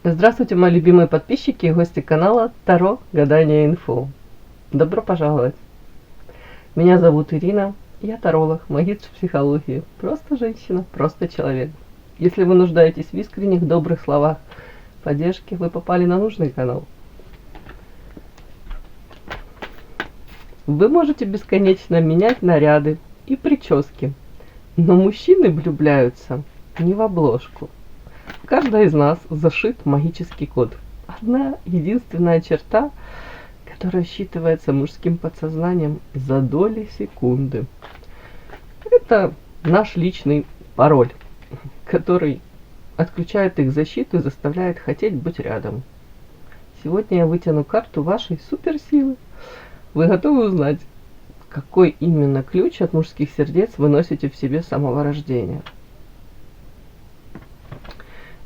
Здравствуйте, мои любимые подписчики и гости канала Таро Гадание Инфо. Добро пожаловать! Меня зовут Ирина, я таролог, магистр психологии, просто женщина, просто человек. Если вы нуждаетесь в искренних, добрых словах поддержки, вы попали на нужный канал. Вы можете бесконечно менять наряды и прически, но мужчины влюбляются не в обложку. В каждой из нас зашит магический код. Одна единственная черта, которая считывается мужским подсознанием за доли секунды. Это наш личный пароль, который отключает их защиту и заставляет хотеть быть рядом. Сегодня я вытяну карту вашей суперсилы. Вы готовы узнать, какой именно ключ от мужских сердец вы носите в себе с самого рождения?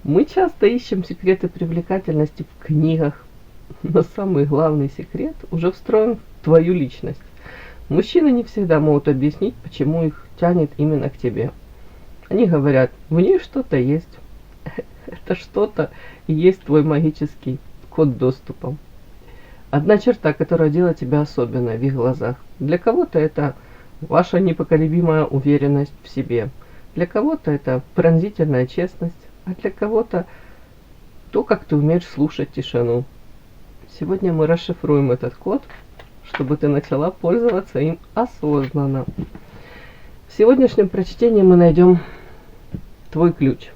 Мы часто ищем секреты привлекательности в книгах, но самый главный секрет уже встроен в твою личность. Мужчины не всегда могут объяснить, почему их тянет именно к тебе. Они говорят, в ней что-то есть. Это что-то и есть твой магический код доступа. Одна черта, которая делает тебя особенной в их глазах. Для кого-то это ваша непоколебимая уверенность в себе. Для кого-то это пронзительная честность. А для кого-то то, как ты умеешь слушать тишину. Сегодня мы расшифруем этот код, чтобы ты начала пользоваться им осознанно. В сегодняшнем прочтении мы найдем твой ключ,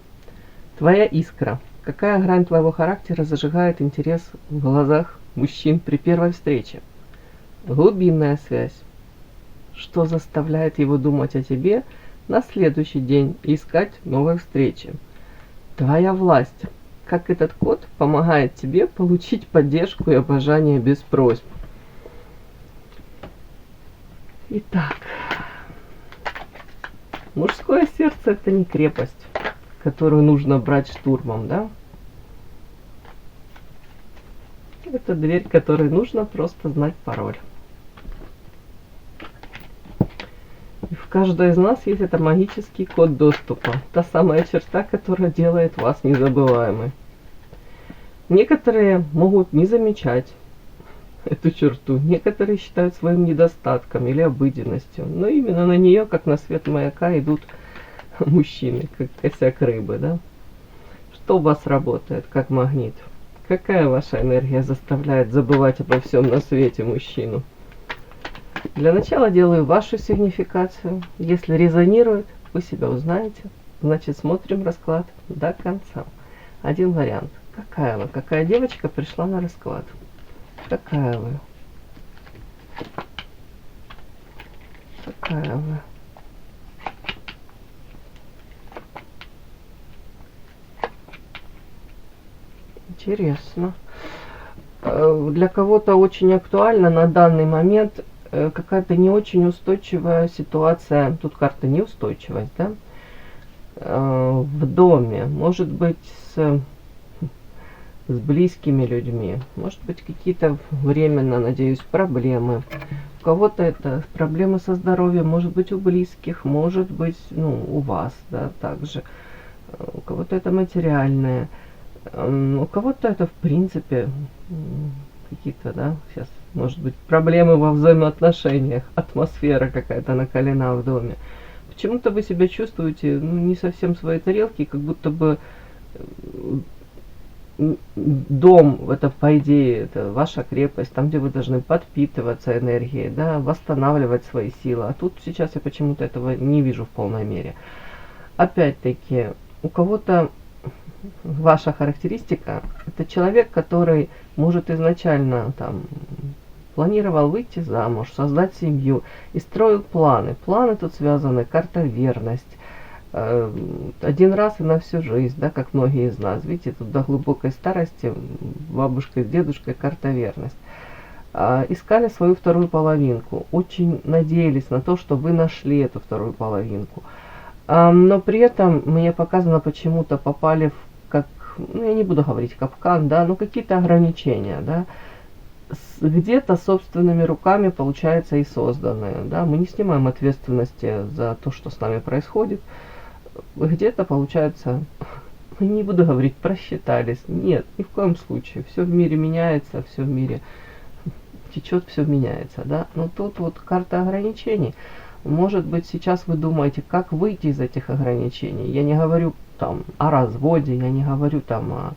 твоя искра. Какая грань твоего характера зажигает интерес в глазах мужчин при первой встрече? Глубинная связь. Что заставляет его думать о тебе на следующий день и искать новые встречи? Твоя власть. Как этот код помогает тебе получить поддержку и обожание без просьб. Итак, мужское сердце — это не крепость, которую нужно брать штурмом, да? Это дверь, которой нужно просто знать пароль. В каждой из нас есть это магический код доступа, та самая черта, которая делает вас незабываемой. Некоторые могут не замечать эту черту, некоторые считают своим недостатком или обыденностью, но именно на нее, как на свет маяка, идут мужчины, как косяк рыбы, да? Что у вас работает как магнит? Какая ваша энергия заставляет забывать обо всем на свете мужчину? Для начала делаю вашу сигнификацию. Если резонирует, вы себя узнаете. Значит, смотрим расклад до конца. Один вариант. Какая вы? Какая девочка пришла на расклад? Какая вы? Какая вы? Интересно. Для кого-то очень актуально на данный момент какая-то не очень устойчивая ситуация, тут карта неустойчивость, да, в доме, может быть с близкими людьми, может быть какие-то временно, надеюсь, проблемы. У кого-то это проблемы со здоровьем, может быть у близких, может быть, ну, у вас, да, также. У кого-то это материальное, у кого-то это в принципе какие-то, да, сейчас, может быть, проблемы во взаимоотношениях, атмосфера какая-то накалена в доме. Почему-то вы себя чувствуете, ну, не совсем в своей тарелке, как будто бы дом, это по идее, это ваша крепость, там, где вы должны подпитываться энергией, да, восстанавливать свои силы. А тут сейчас я почему-то этого не вижу в полной мере. Опять-таки, у кого-то ваша характеристика — это человек, который может изначально там планировал выйти замуж, создать семью и строил планы. Планы тут связаны, карта верность. Один раз и на всю жизнь, да, как многие из нас. Видите, тут до глубокой старости бабушка с дедушкой карта верность. Искали свою вторую половинку. Очень надеялись на то, что вы нашли эту вторую половинку. Но при этом мне показано, почему-то попали в, как, ну, я не буду говорить капкан, да, но какие-то ограничения, да, где-то собственными руками, получается, и созданные, да, мы не снимаем ответственности за то, что с нами происходит, где-то, получается, Не буду говорить просчитались. Нет, ни в коем случае. Все в мире меняется, все в мире течет, все меняется, да. Но тут вот карта ограничений. Может быть, сейчас вы думаете, как выйти из этих ограничений. Я не говорю там о разводе, я не говорю там о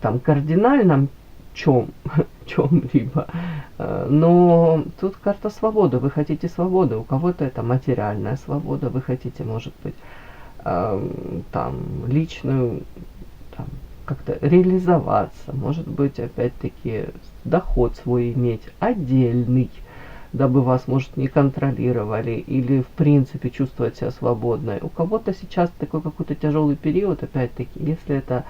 там кардинальном чем-либо. Но тут карта свободы. Вы хотите свободы. У кого-то это материальная свобода. Вы хотите, может быть, там личную, там, как-то реализоваться. Может быть, опять-таки, доход свой иметь отдельный, дабы вас, может, не контролировали или, в принципе, чувствовать себя свободной. У кого-то сейчас такой какой-то тяжелый период, опять-таки, если это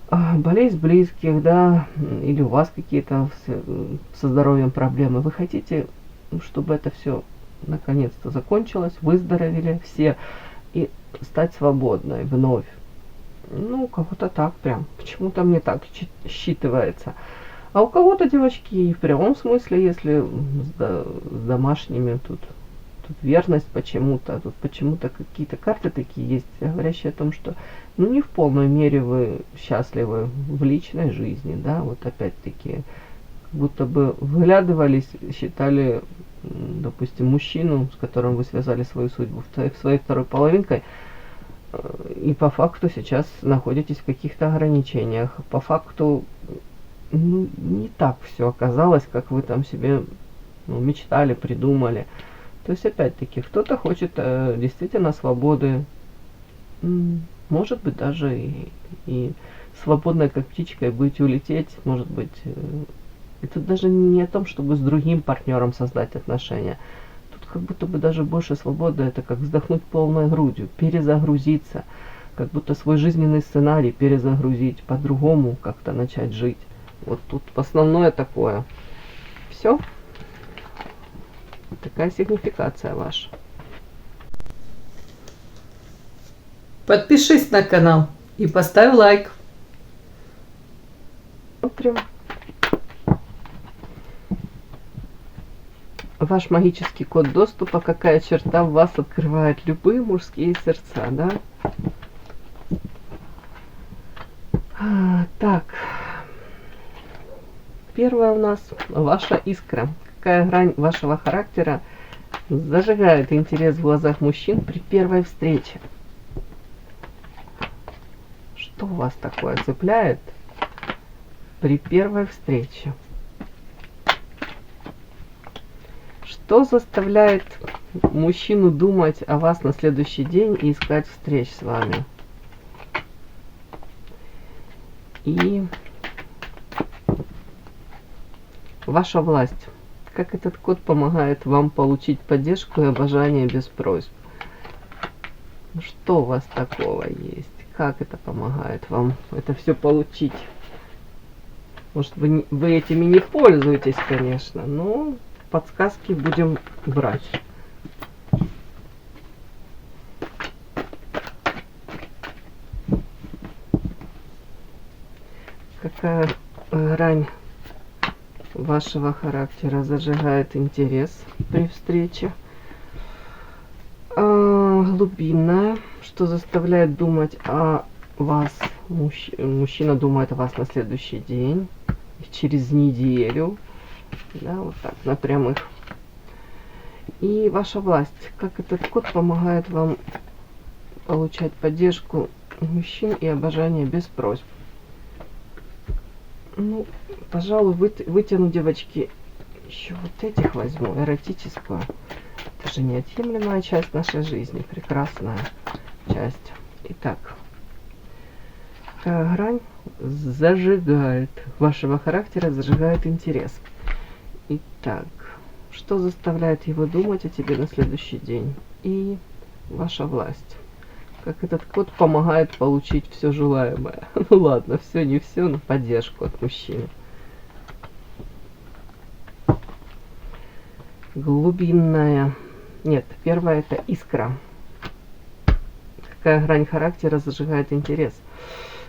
болезнь близких, да, или у вас какие-то со здоровьем проблемы, вы хотите, чтобы это все наконец-то закончилось, выздоровели все и стать свободной вновь. Ну, у кого-то так прям, почему-то мне так считывается. А у кого-то, девочки, и в прямом смысле, если с домашними тут верность почему-то, тут почему-то какие-то карты такие есть, говорящие о том, что ну не в полной мере вы счастливы в личной жизни, да, вот опять-таки, как будто бы выглядывались, считали, допустим, мужчину, с которым вы связали свою судьбу, своей второй половинкой, и по факту сейчас находитесь в каких-то ограничениях. По факту не так все оказалось, как вы там себе мечтали, придумали. То есть, опять-таки, кто-то хочет действительно свободы, может быть, даже и свободной, как птичкой, быть, улететь, может быть. И тут даже не о том, чтобы с другим партнером создать отношения. Тут как будто бы даже больше свободы, это как вздохнуть полной грудью, перезагрузиться, как будто свой жизненный сценарий перезагрузить, по-другому как-то начать жить. Вот тут основное такое. Все. Такая сигнификация ваша. Подпишись на канал и поставь лайк. Смотрим. Ваш магический код доступа, какая черта в вас открывает любые мужские сердца, да? Так. Первое у нас ваша искра. Какая грань вашего характера зажигает интерес в глазах мужчин при первой встрече? Что у вас такое цепляет при первой встрече? Что заставляет мужчину думать о вас на следующий день и искать встреч с вами? И ваша власть. Как этот код помогает вам получить поддержку и обожание без просьб? Что у вас такого есть? Как это помогает вам это все получить? Может, вы этими не пользуетесь, конечно, но подсказки будем брать. Какая грань вашего характера зажигает интерес при встрече? Глубинная, что заставляет думать о вас, мужчина думает о вас на следующий день, через неделю, да, вот так, на прямых. И ваша власть, как этот код помогает вам получать поддержку мужчин и обожание без просьб? Ну, пожалуй, вытяну, девочки, еще вот этих возьму, эротическую. Это же неотъемлемая часть нашей жизни, прекрасная часть. Итак, какая грань зажигает вашего характера, зажигает интерес? Итак, что заставляет его думать о тебе на следующий день? И ваша власть. Как этот код помогает получить все желаемое. Ну ладно, все не все, но поддержку от мужчины. Глубинная. Нет, первое это искра. Какая грань характера зажигает интерес?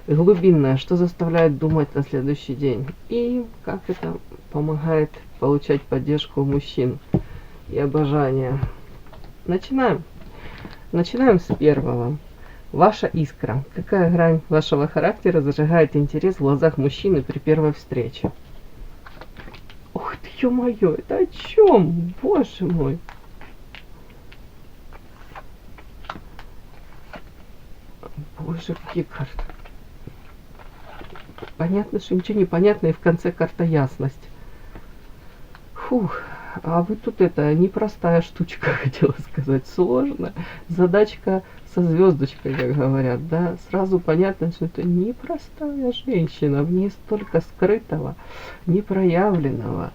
Глубинная, что заставляет думать на следующий день? И как это помогает получать поддержку мужчин и обожание? Начинаем. Начинаем с первого. Ваша искра. Какая грань вашего характера зажигает интерес в глазах мужчины при первой встрече? Ух ты, ё-моё, это о чем? Боже мой. Боже, какие карты. Понятно, что ничего не понятно, и в конце карта ясность. Фух, а вы тут это, непростая штучка, хотела сказать, сложная. Задачка со звездочкой, как говорят, да. Сразу понятно, что это непростая женщина, в ней столько скрытого, непроявленного.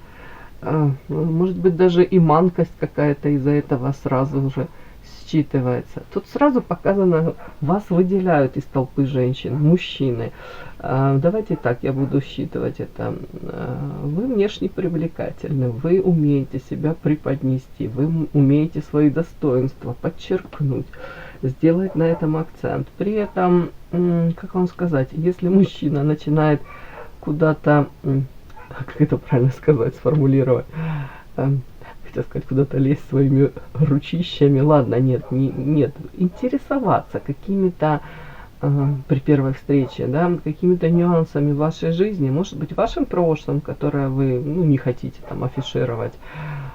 Может быть, даже и манкость какая-то из-за этого сразу же считывается. Тут сразу показано, вас выделяют из толпы женщин, мужчины. Давайте так, я буду считывать это. Вы внешне привлекательны, вы умеете себя преподнести, вы умеете свои достоинства подчеркнуть, сделать на этом акцент. При этом, как вам сказать, если мужчина начинает куда-то, как это правильно сказать, сформулировать, хотел сказать, куда-то лезть своими ручищами, ладно, нет, интересоваться какими-то при первой встрече, да, какими-то нюансами вашей жизни, может быть, вашим прошлым, которое вы, не хотите там афишировать,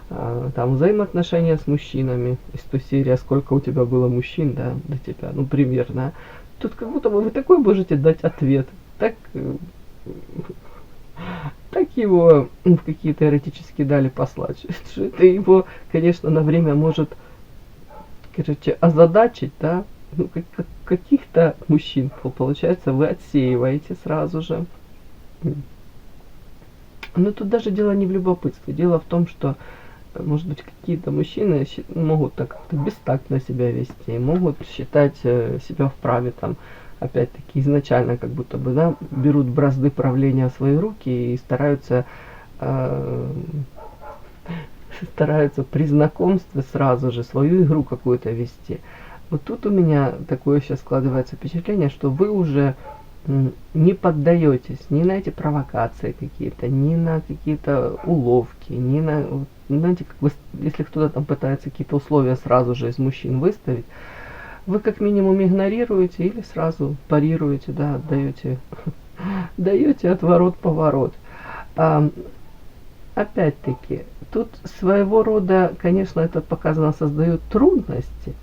там взаимоотношения с мужчинами из той серии, сколько у тебя было мужчин, да, до тебя, примерно. Тут как будто бы вы такой можете дать ответ, так его в какие-то эротические дали послать, что это его, конечно, на время может, озадачить, да, каких-то мужчин, получается, вы отсеиваете сразу же. Но тут даже дело не в любопытстве, дело в том, что, может быть, какие-то мужчины могут так как-то бестактно себя вести, могут считать себя вправе там, опять-таки, изначально как будто бы, да, берут бразды правления в свои руки и стараются при знакомстве сразу же свою игру какую-то вести. Вот тут у меня такое сейчас складывается впечатление, что вы уже не поддаетесь ни на эти провокации какие-то, ни на какие-то уловки, ни на, знаете, как вы, если кто-то там пытается какие-то условия сразу же из мужчин выставить, вы как минимум игнорируете или сразу парируете, да, даете отворот-поворот. Опять-таки, тут своего рода, конечно, это показано, создает трудности.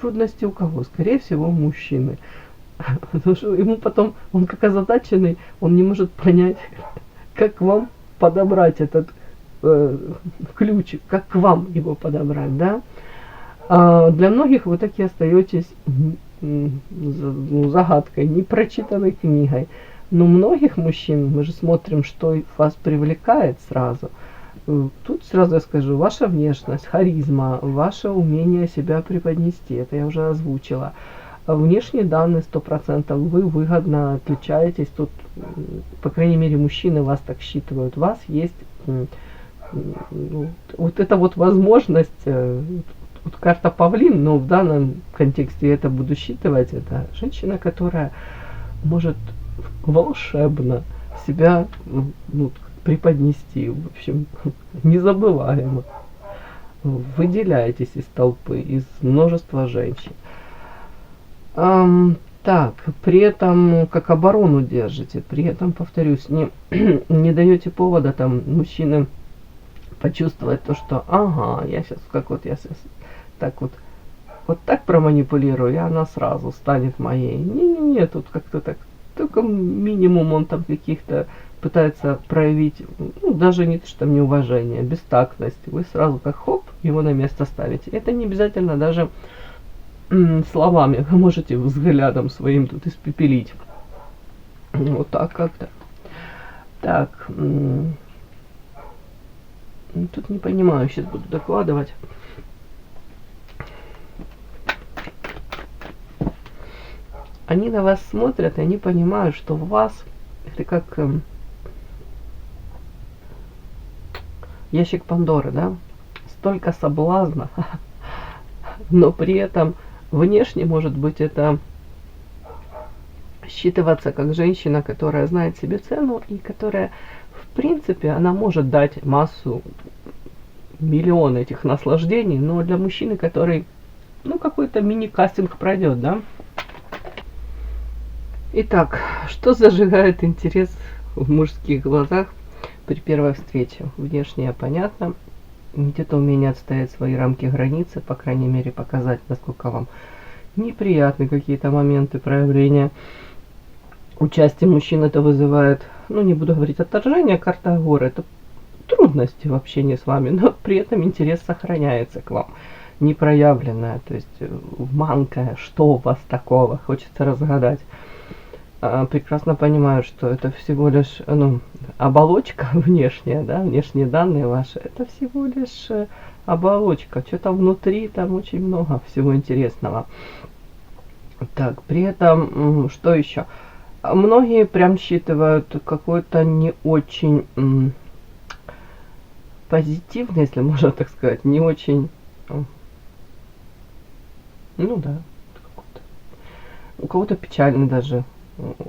Трудности у кого? Скорее всего, у мужчины. Потому что ему потом, он как озадаченный, он не может понять, как вам подобрать этот ключик, как к вам его подобрать, да? Для многих вы так и остаетесь загадкой, непрочитанной книгой. Но многих мужчин, мы же смотрим, что вас привлекает сразу. Тут сразу я скажу, ваша внешность, харизма, ваше умение себя преподнести, это я уже озвучила. Внешние данные 100%, вы выгодно отличаетесь, тут, по крайней мере, мужчины вас так считывают, у вас есть вот эта вот возможность, вот карта павлин, но в данном контексте я это буду считывать, это женщина, которая может волшебно себя преподнести, в общем, незабываемо. Выделяетесь из толпы, из множества женщин. Так, при этом как оборону держите, при этом, повторюсь, не даете повода там мужчинам почувствовать то, что ага, я сейчас так проманипулирую, и она сразу станет моей. Не, тут как-то так, только минимум он там каких-то пытается проявить, даже не то, что там неуважение, бестактность. Вы сразу как хоп, его на место ставите. Это не обязательно даже словами, вы можете взглядом своим тут испепелить. Вот так как-то. Так, тут не понимаю, сейчас буду докладывать. Они на вас смотрят, и они понимают, что в вас это как ящик Пандоры, да? Столько соблазна, но при этом внешне, может быть, это считываться как женщина, которая знает себе цену и которая, в принципе, она может дать массу, миллион этих наслаждений, но для мужчины, который, какой-то мини-кастинг пройдет, да, Итак, что зажигает интерес в мужских глазах при первой встрече? Внешнее понятно. Где-то умение отстоять свои рамки, границы, по крайней мере показать, насколько вам неприятны какие-то моменты проявления участия мужчин. Это вызывает, ну не буду говорить отторжение, карта горы. Это трудности в общении с вами, но при этом интерес сохраняется к вам. Непроявленное, то есть манкое, что у вас такого, хочется разгадать. Прекрасно понимаю, что это всего лишь оболочка внешняя, да, внешние данные ваши, это всего лишь оболочка. Что-то внутри, там очень много всего интересного. Так, при этом, что еще? Многие прям считывают какой-то не очень позитивный, если можно так сказать, не очень, ну да, у кого-то печальный даже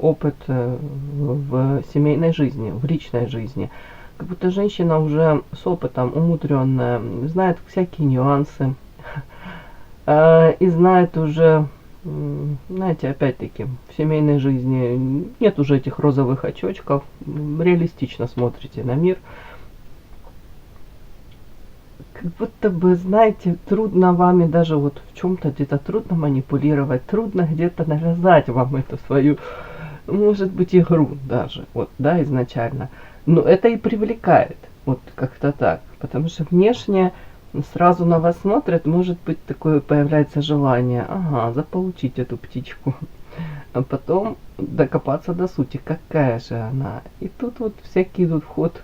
опыт в семейной жизни, в личной жизни. Как будто женщина уже с опытом, умудренная, знает всякие нюансы и знает уже, знаете, опять-таки, в семейной жизни нет уже этих розовых очочков, реалистично смотрите на мир. Как будто бы, знаете, трудно вами даже вот в чем-то где-то трудно манипулировать, трудно где-то навязать вам эту свою, может быть, игру даже, вот, да, изначально. Но это и привлекает, вот как-то так, потому что внешне сразу на вас смотрят, может быть, такое появляется желание, ага, заполучить эту птичку, а потом докопаться до сути, какая же она. И тут вот всякие идут в ход.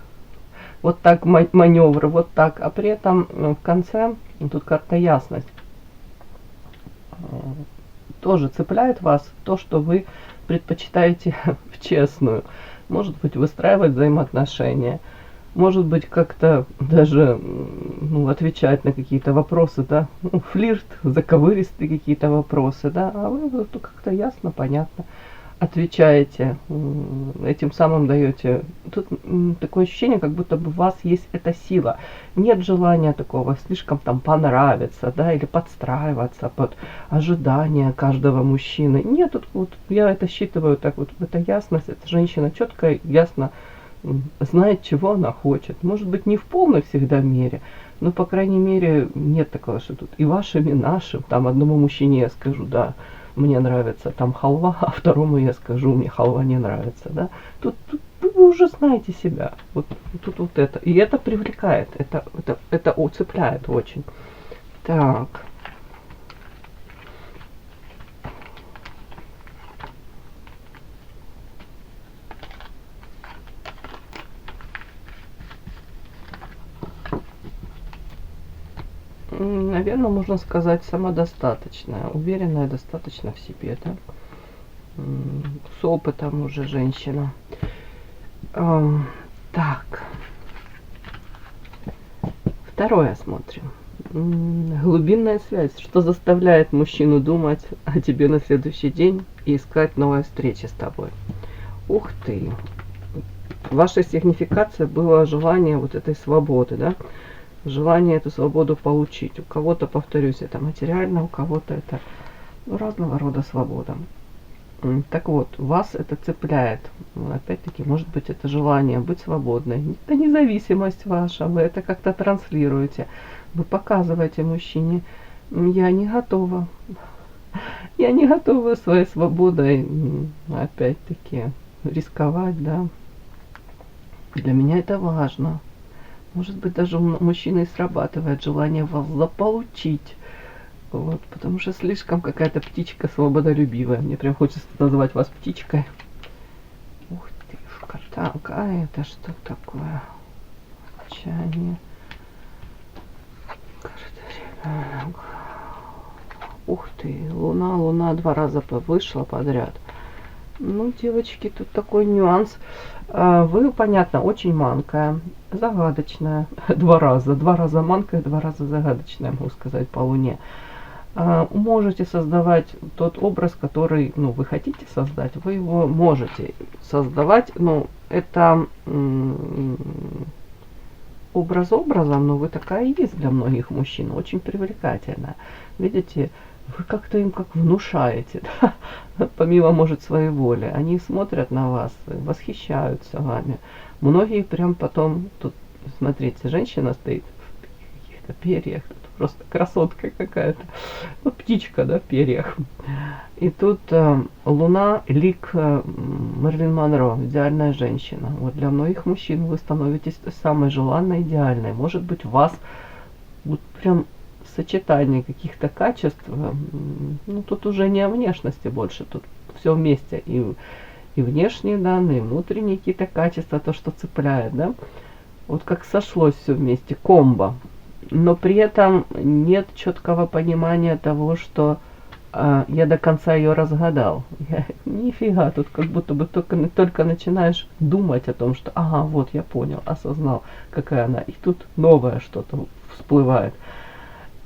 Вот так маневры, вот так. А при этом в конце, тут карта ясность, тоже цепляет вас то, что вы предпочитаете в честную. Может быть, выстраивать взаимоотношения. Может быть, как-то даже отвечать на какие-то вопросы, да. Флирт, заковыристые какие-то вопросы, да. А вы тут как-то ясно, понятно отвечаете, этим самым даете. Тут такое ощущение, как будто бы у вас есть эта сила. Нет желания такого слишком там понравиться, да, или подстраиваться под ожидания каждого мужчины. Нет, тут вот я это считываю так вот, это ясность, эта женщина четко, ясно знает, чего она хочет. Может быть, не в полной всегда мере, но, по крайней мере, нет такого, что тут и вашим, и нашим. Там одному мужчине я скажу, да, мне нравится там халва, а второму я скажу, мне халва не нравится, да. Тут вы уже знаете себя. Вот тут вот это. И это привлекает, это цепляет очень. Так. Наверное, можно сказать, самодостаточная, уверенная достаточно в себе, да? С опытом уже женщина. Так. Второе смотрим. Глубинная связь. Что заставляет мужчину думать о тебе на следующий день и искать новые встречи с тобой? Ух ты. Ваша сигнификация была желание вот этой свободы, да? Желание эту свободу получить. У кого-то, повторюсь, это материально, у кого-то это разного рода свобода. Так вот, вас это цепляет. Опять-таки, может быть, это желание быть свободной. Это независимость ваша, вы это как-то транслируете. Вы показываете мужчине, я не готова. Я не готова своей свободой, опять-таки, рисковать, да. Для меня это важно. Может быть, даже у мужчины и срабатывает желание вас заполучить. Вот, потому что слишком какая-то птичка свободолюбивая. Мне прям хочется назвать вас птичкой. Ух ты, так, а это что такое? Молчание. Ух ты, луна 2 раза вышла подряд. Ну, девочки, тут такой нюанс. Вы, понятно, очень манкая, загадочная. 2 раза. 2 раза манкая, 2 раза загадочная, могу сказать, по луне. Можете создавать тот образ, который, вы хотите создать. Вы его можете создавать, но это образ образом, но вы такая и есть для многих мужчин, очень привлекательная. Видите, вы как-то им как внушаете, да, помимо, может, своей воли. Они смотрят на вас, восхищаются вами. Многие прям потом, тут, смотрите, женщина стоит в каких-то перьях, тут просто красотка какая-то, ну, птичка, да, в перьях. И тут Луна, лик Мерлин Монро, идеальная женщина. Вот для многих мужчин вы становитесь самой желанной, идеальной. Может быть, у вас вот прям сочетание каких-то качеств, ну тут уже не о внешности больше, тут все вместе, и внешние данные, и внутренние какие-то качества, то, что цепляет, да, вот как сошлось все вместе, комбо, но при этом нет четкого понимания того, что я до конца ее разгадал. Нифига, тут как будто бы только начинаешь думать о том, что ага, вот я понял, осознал, какая она, и тут новое что-то всплывает.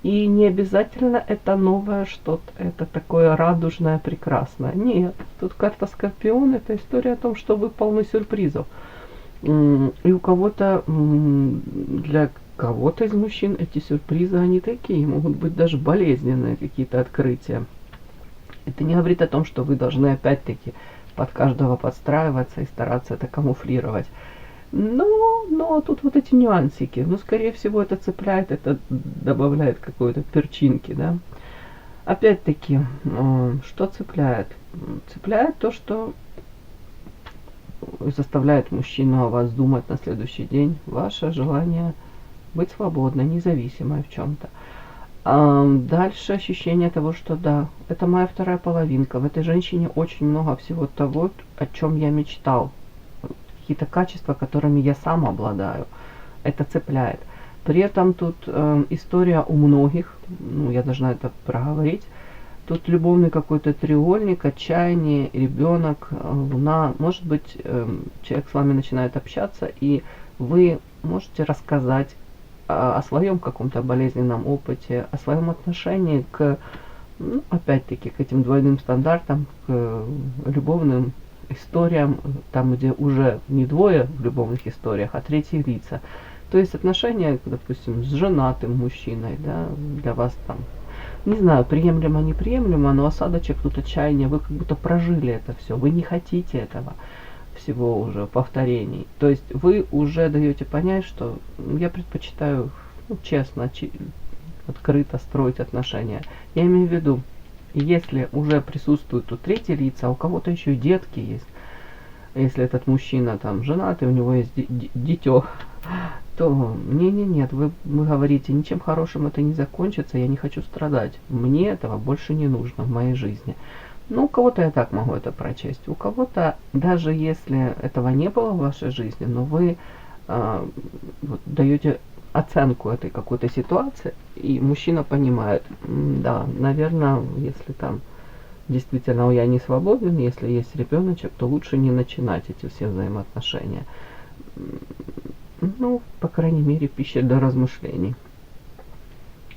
И не обязательно это новое что-то, это такое радужное, прекрасное. Нет, тут карта Скорпион, это история о том, что вы полны сюрпризов. И у кого-то, для кого-то из мужчин эти сюрпризы, они такие, могут быть даже болезненные какие-то открытия. Это не говорит о том, что вы должны опять-таки под каждого подстраиваться и стараться это камуфлировать. Но тут вот эти нюансики. Ну, скорее всего, это цепляет, это добавляет какой-то перчинки, да. Опять-таки, что цепляет? Цепляет то, что заставляет мужчину о вас думать на следующий день. Ваше желание быть свободной, независимой в чем-то. Дальше ощущение того, что да, это моя вторая половинка. В этой женщине очень много всего того, о чем я мечтал. Какие-то качества, которыми я сам обладаю. Это цепляет. При этом тут история у многих, ну, я должна это проговорить, тут любовный какой-то треугольник, отчаяние, ребенок, луна. Может быть, человек с вами начинает общаться, и вы можете рассказать о своем каком-то болезненном опыте, о своем отношении к, ну, опять-таки, к этим двойным стандартам, к любовным историям, там, где уже не двое в любовных историях, а третьи лица. То есть отношения, допустим, с женатым мужчиной, да, для вас там, не знаю, приемлемо, неприемлемо, но осадочек тут отчаяния, вы как будто прожили это все, вы не хотите этого всего уже повторений. То есть вы уже даете понять, что я предпочитаю, ну, честно, открыто строить отношения. Я имею в виду, если уже присутствуют тут третьи лица, а у кого-то еще и детки есть, если этот мужчина там женат, и у него есть дитё, то нет, вы говорите, ничем хорошим это не закончится, я не хочу страдать, мне этого больше не нужно в моей жизни. Ну, у кого-то я так могу это прочесть, у кого-то, даже если этого не было в вашей жизни, но вы вот, даете оценку этой какой-то ситуации, и мужчина понимает, да, наверное, если там действительно я не свободен, если есть ребеночек, то лучше не начинать эти все взаимоотношения. Ну, по крайней мере, пища для размышлений.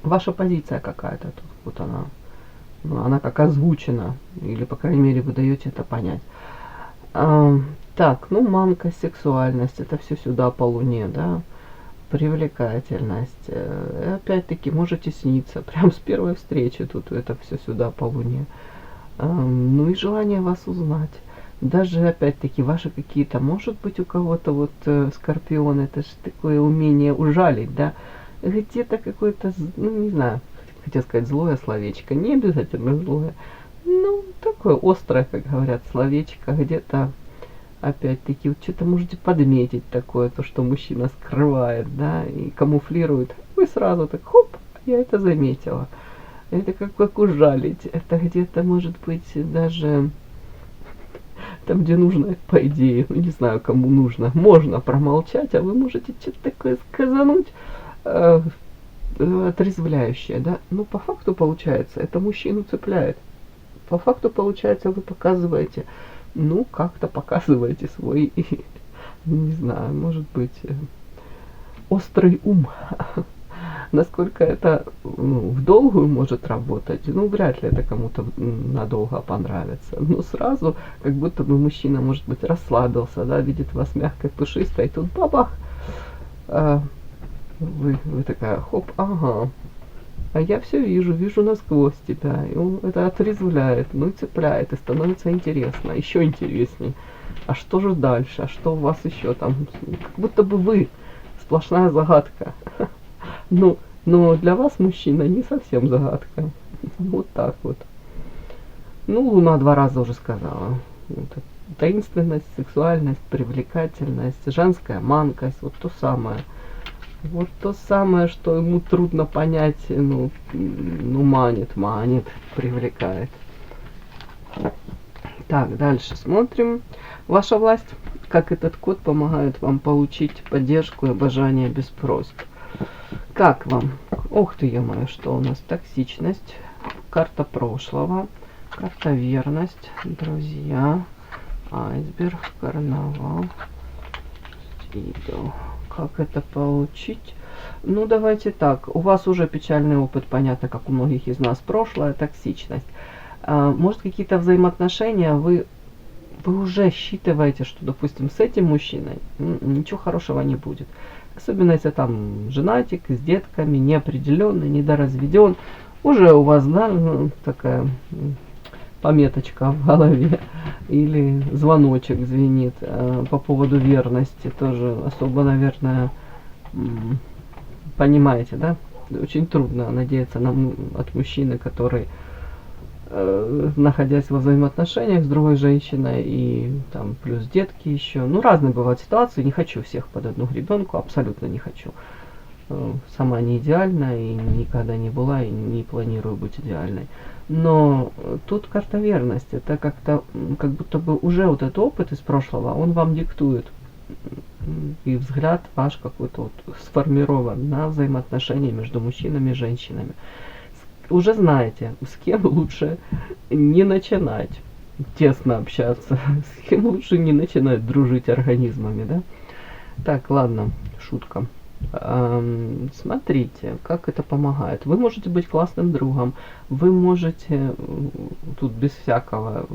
Ваша позиция какая-то тут, вот она. Ну, она как озвучена, или, по крайней мере, вы даете это понять. Так, ну, мамка, сексуальность, это все сюда по луне, да, привлекательность. Опять-таки, можете сниться, прям с первой встречи тут это все сюда по луне. Ну и желание вас узнать. Даже, опять-таки, ваши какие-то, может быть, у кого-то вот скорпион, это же такое умение ужалить, да, где-то какое-то, ну, не знаю, хотел сказать злое словечко, не обязательно злое, ну, такое острое, как говорят, словечко, где-то, опять-таки, вот что-то можете подметить такое, то, что мужчина скрывает, да, и камуфлирует, вы сразу так, хоп, я это заметила. Это как ужалить, это где-то, может быть, даже там, где нужно, по идее, ну, не знаю, кому нужно, можно промолчать, а вы можете что-то такое сказануть, отрезвляющее, да, но по факту получается, это мужчину цепляет. По факту получается, вы показываете, ну, как-то показываете свой, не знаю, может быть, острый ум. Насколько это, ну, в долгую может работать, ну, вряд ли это кому-то надолго понравится. Но сразу, как будто бы мужчина, может быть, расслабился, да, видит вас мягкой, пушистой, и тут бабах, вы такая, хоп, ага, А я все вижу, вижу насквозь тебя. И он это отрезвляет, ну и цепляет, и становится интересно, еще интереснее. А что же дальше? А что у вас еще там? Как будто бы вы сплошная загадка. Ну, но для вас мужчина не совсем загадка. Вот так вот. Ну, Луна 2 раза уже сказала. Вот это таинственность, сексуальность, привлекательность, женская манкость, вот то самое. Вот то самое, что ему трудно понять, ну манит, привлекает. Так, дальше смотрим. Ваша власть. Как этот код помогает вам получить поддержку и обожание без просьб. Как вам? Ух ты, ё-моё, что у нас? Токсичность, карта прошлого, карта верность, друзья, айсберг, карнавал, идол. Как это получить? Ну, давайте так. У вас уже печальный опыт, понятно, как у многих из нас, прошлое, токсичность. Может, какие-то взаимоотношения вы уже считываете, что, допустим, с этим мужчиной ничего хорошего не будет. Особенно, если там женатик, с детками, неопределенный, недоразведен. Уже у вас, да, такая пометочка в голове или звоночек звенит по поводу верности. Тоже особо, наверное, понимаете, да? Очень трудно надеяться от мужчины, который, находясь во взаимоотношениях с другой женщиной, и там плюс детки еще. Ну, разные бывают ситуации, не хочу всех под одну гребенку, абсолютно не хочу. Сама не идеальна и никогда не была, и не планирую быть идеальной. Но тут карта верности, это как-то, как будто бы уже вот этот опыт из прошлого, он вам диктует. И взгляд ваш какой-то вот сформирован на взаимоотношения между мужчинами и женщинами. Уже знаете, с кем лучше не начинать тесно общаться, с кем лучше не начинать дружить организмами, да? Так, ладно, шутка. Смотрите, как это помогает. Вы можете быть классным другом, вы можете тут без всякого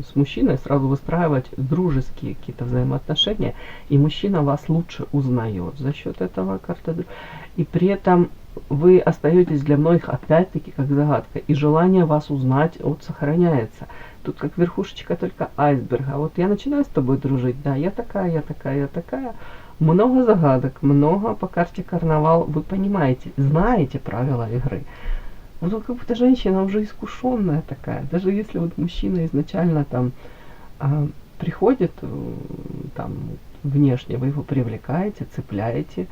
с мужчиной сразу выстраивать дружеские какие-то взаимоотношения, и мужчина вас лучше узнает за счет этого карты. И при этом вы остаетесь для многих опять-таки как загадка, и желание вас узнать вот сохраняется. Тут как верхушечка только айсберга. Вот я начинаю с тобой дружить, да, я такая, я такая, я такая. Много загадок, много по карте карнавал, вы понимаете, знаете правила игры. Вот тут как будто женщина уже искушенная такая. Даже если вот мужчина изначально там приходит, там внешне вы его привлекаете, цепляете,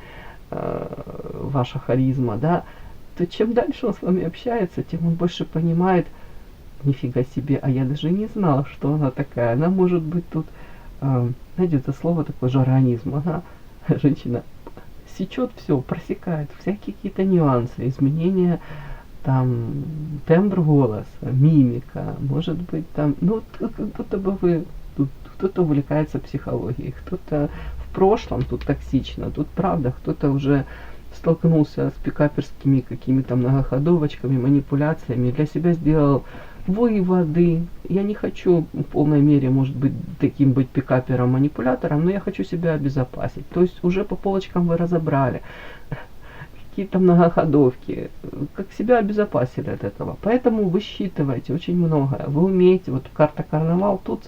ваша харизма, да, то чем дальше он с вами общается, тем он больше понимает, нифига себе, а я даже не знал, что она такая. Она может быть тут, знаете, это слово такое же организм, она, женщина, сечет все, просекает всякие какие-то нюансы, изменения, там, тембр голоса, мимика, может быть, там, ну, как будто бы вы, тут кто-то увлекается психологией, кто-то в прошлом тут токсично, тут правда, кто-то уже столкнулся с пикаперскими какими-то многоходовочками, манипуляциями, для себя сделал выводы. Я не хочу в полной мере, может быть, таким быть пикапером, манипулятором, но я хочу себя обезопасить. То есть уже по полочкам вы разобрали какие-то многоходовки, как себя обезопасили от этого. Поэтому вы считываете очень многое. Вы умеете, вот карта карнавал, тут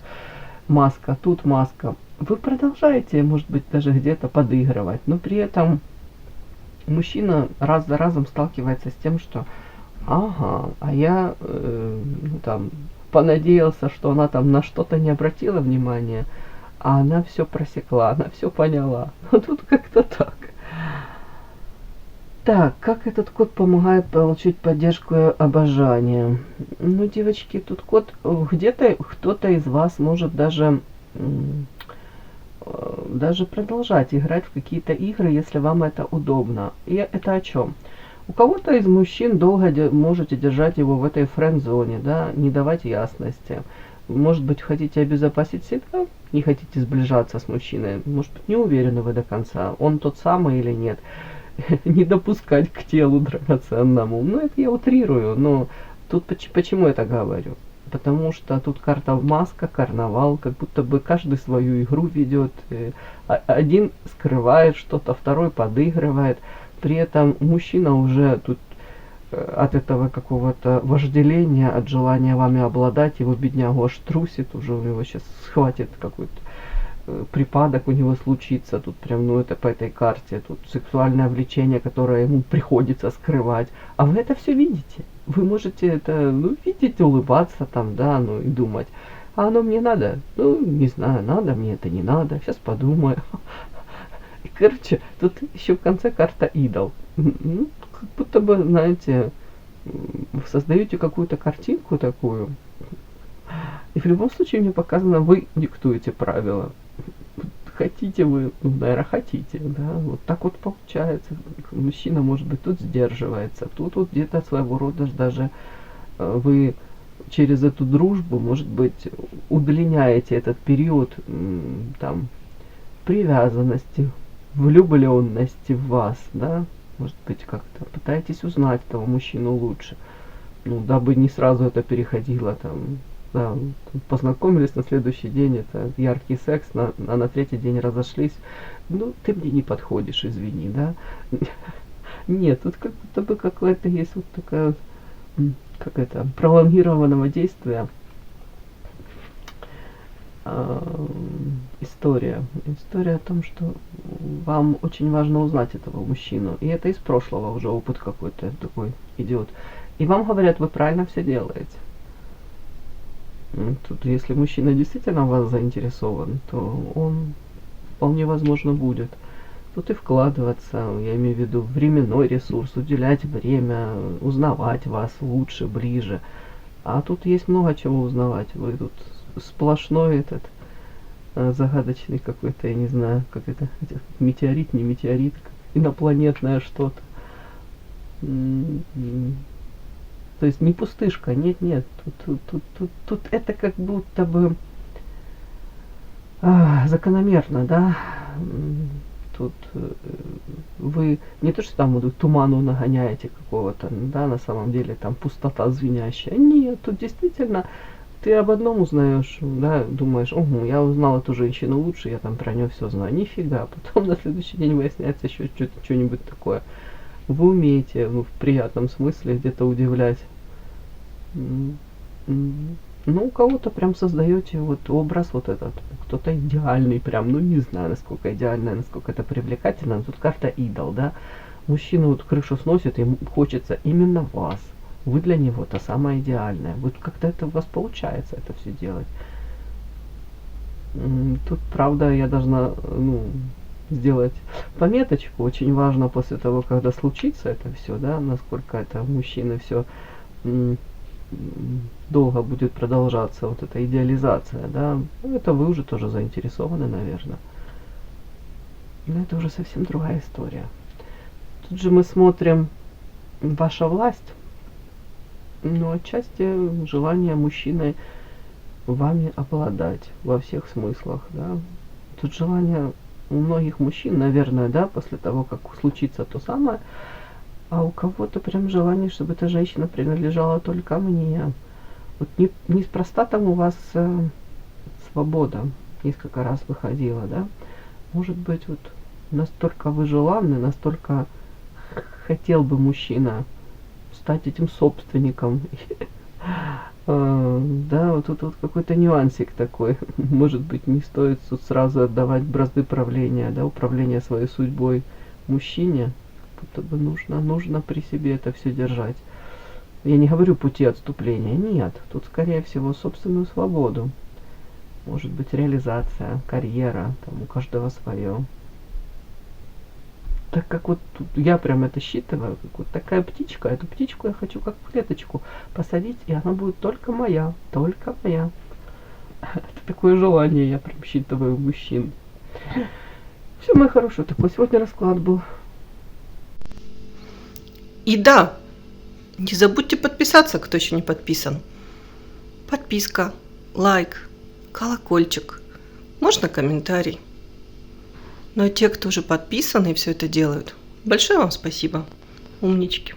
маска, тут маска. Вы продолжаете, может быть, даже где-то подыгрывать, но при этом мужчина раз за разом сталкивается с тем, что ага, а я там понадеялся, что она там на что-то не обратила внимания, а она все просекла, она все поняла. Ну тут как-то так. Так, как этот код помогает получить поддержку и обожание? Ну, девочки, тут код где-то кто-то из вас может даже продолжать играть в какие-то игры, если вам это удобно. И это о чем? У кого-то из мужчин долго можете держать его в этой френд-зоне, да, не давать ясности. Может быть, хотите обезопасить себя, не хотите сближаться с мужчиной. Может быть, не уверены вы до конца, он тот самый или нет. Не допускать к телу драгоценному. Ну, это я утрирую, но тут почему это говорю? Потому что тут карта маска, карнавал, как будто бы каждый свою игру ведет. Один скрывает что-то, второй подыгрывает. При этом мужчина уже тут от этого какого-то вожделения, от желания вами обладать, его беднягу аж трусит, уже у него сейчас схватит какой-то припадок у него случится, тут прям, ну это по этой карте, тут сексуальное влечение, которое ему приходится скрывать, а вы это все видите, вы можете это, ну, видеть, улыбаться там, да, ну и думать, а оно мне надо, ну, не знаю, надо мне это, не надо, сейчас подумаю. И, короче, тут еще в конце карта идол. Ну, как будто бы, знаете, создаете какую-то картинку такую, и в любом случае мне показано, вы диктуете правила. Хотите вы, ну, наверное, хотите, да, вот так вот получается. Мужчина, может быть, тут сдерживается, тут вот где-то своего рода даже вы через эту дружбу, может быть, удлиняете этот период там привязанности, влюбленности в вас, да, может быть, как-то пытаетесь узнать этого мужчину лучше, ну, дабы не сразу это переходило там, да, познакомились на следующий день, это яркий секс, а на третий день разошлись, ну, ты мне не подходишь, извини, да. Нет, тут как будто бы какое-то есть вот такая, как это, пролонгированного действия история. История о том, что вам очень важно узнать этого мужчину. И это из прошлого уже опыт какой-то такой идет. И вам говорят, вы правильно все делаете. Тут, если мужчина действительно в вас заинтересован, то он вполне возможно будет. Тут и вкладываться, я имею в виду временной ресурс, уделять время, узнавать вас лучше, ближе. А тут есть много чего узнавать. Вы тут сплошной этот загадочный какой-то, я не знаю, как это, метеорит, не метеорит, инопланетное что-то. То есть не пустышка, нет, тут это как будто бы закономерно, да. Тут вы не то, что там туману нагоняете какого-то, да, на самом деле там пустота звенящая. Нет, тут действительно ты об одном узнаешь, да, думаешь, ого, я узнал эту женщину лучше, я там про нее все знаю. Нифига, потом на следующий день выясняется еще что-нибудь такое. Вы умеете, ну, в приятном смысле где-то удивлять. Ну, у кого-то прям создаете вот образ вот этот, кто-то идеальный прям, ну, не знаю, насколько идеально, насколько это привлекательно, но тут карта идол, да. Мужчина вот крышу сносит, ему хочется именно вас. Вы для него та самая идеальная. Вот как-то это у вас получается это все делать. Тут, правда, я должна, ну, сделать пометочку. Очень важно после того, когда случится это все, да, насколько это мужчины все долго будет продолжаться, вот эта идеализация, да. Ну, это вы уже тоже заинтересованы, наверное. Но это уже совсем другая история. Тут же мы смотрим ваша власть, но отчасти желание мужчины вами обладать во всех смыслах, да. Тут желание у многих мужчин, наверное, да, после того, как случится то самое, а у кого-то прям желание, чтобы эта женщина принадлежала только мне. Вот неспроста там у вас свобода несколько раз выходила, да. Может быть, вот настолько вы желанны, настолько хотел бы мужчина стать этим собственником. Да, вот тут вот какой-то нюансик такой. Может быть, не стоит тут сразу отдавать бразды правления, да, управления своей судьбой мужчине. Будто бы нужно при себе это все держать. Я не говорю пути отступления, нет. Тут, скорее всего, собственную свободу. Может быть, реализация, карьера, там у каждого свое. Так как вот тут я прям это считываю, как вот такая птичка, эту птичку я хочу как клеточку посадить, и она будет только моя, только моя. Это такое желание я прям считываю у мужчин. Все, мой хороший, такой сегодня расклад был. И да, не забудьте подписаться, кто еще не подписан. Подписка, лайк, колокольчик, можно комментарий. Но те, кто уже подписаны и все это делают, большое вам спасибо. Умнички.